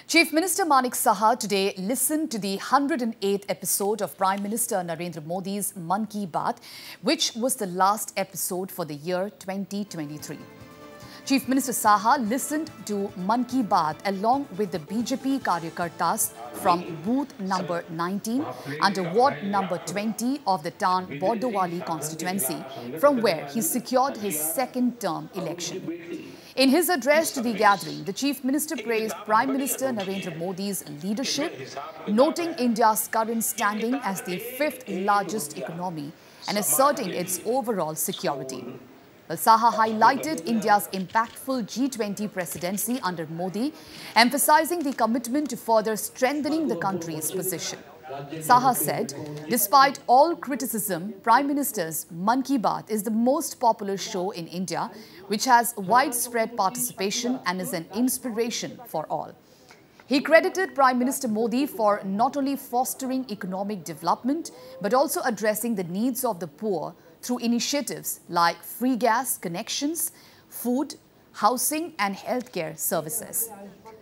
Chief Minister Manik Saha today listened to the 108th episode of Prime Minister Narendra Modi's Mann Ki Baat, which was the last episode for the year 2023. Chief Minister Saha listened to Mann Ki Baat along with the BJP Karyakartas from booth number 19 under ward number 20 of the town Bordowali constituency, from where he secured his second term election. In his address to the gathering, the Chief Minister praised Prime Minister Narendra Modi's leadership, noting India's current standing as the fifth largest economy and asserting its overall security. Well, Saha highlighted India's impactful G20 presidency under Modi, emphasizing the commitment to further strengthening the country's position. Saha said, despite all criticism, Prime Minister's Mann Ki Baat is the most popular show in India, which has widespread participation and is an inspiration for all. He credited Prime Minister Modi for not only fostering economic development, but also addressing the needs of the poor through initiatives like free gas connections, food, housing and healthcare services.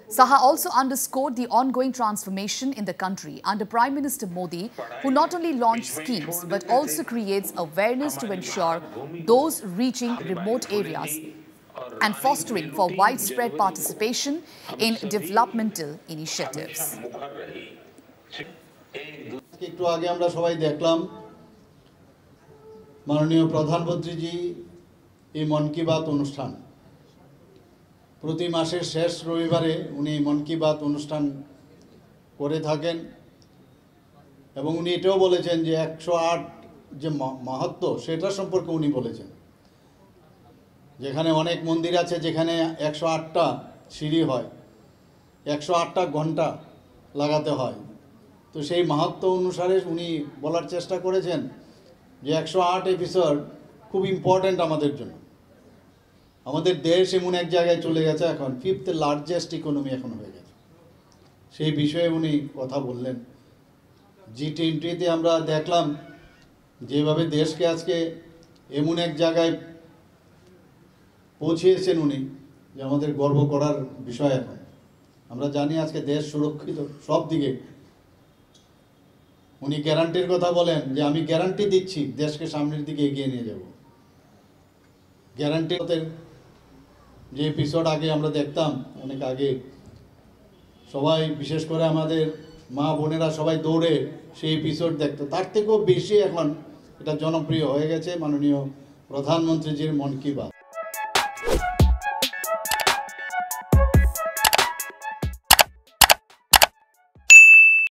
Saha also underscored the ongoing transformation in the country under Prime Minister Modi, who not only launched schemes but also creates awareness to ensure those reaching remote areas and fostering for widespread participation in developmental initiatives. একটু আগে আমরা সবাই দেখলাম মাননীয় প্রধানমন্ত্রীজি এই মন কি বাত অনুষ্ঠান প্রতি মাসের শেষ রবিবারে উনি মন কি বাত অনুষ্ঠান করে থাকেন এবং উনি এটাও বলেছেন যে 108 যে মাহাত্ম্য সেটা সম্পর্কে উনি বলেছেন যেখানে অনেক মন্দির আছে যেখানে 108টা সিঁড়ি হয় 108টা ঘন্টা লাগাতে হয় তো সেই মাহাত্ম্য অনুসারে উনি বলার চেষ্টা করেছেন যে 108 এপিসোড খুব ইম্পর্টেন্ট আমাদের জন্য আমাদের দেশ এমন এক জায়গায় চলে গেছে এখন ফিফথ লার্জেস্ট ইকোনমি এখন হয়ে গেছে সেই বিষয়ে উনি কথা বললেন জি20তে আমরা দেখলাম যেভাবে দেশকে আজকে এমন এক জায়গায় পৌঁছিয়েছেন উনি যে আমাদের গর্ব করার বিষয় এখন আমরা জানি আজকে দেশ সুরক্ষিত সব দিকে উনি গ্যারান্টির কথা বলেন যে আমি গ্যারান্টি দিচ্ছি দেশকে সামনের দিকে এগিয়ে নিয়ে যাব গ্যারান্টি যে এপিসোড আগে আমরা দেখতাম অনেক আগে সবাই বিশেষ করে আমাদের মা বোনেরা সবাই দৌড়ে সেই এপিসোড দেখতো তার থেকেও বেশি এখন এটা জনপ্রিয় হয়ে গেছে মাননীয় প্রধানমন্ত্রীজির মন কি বাত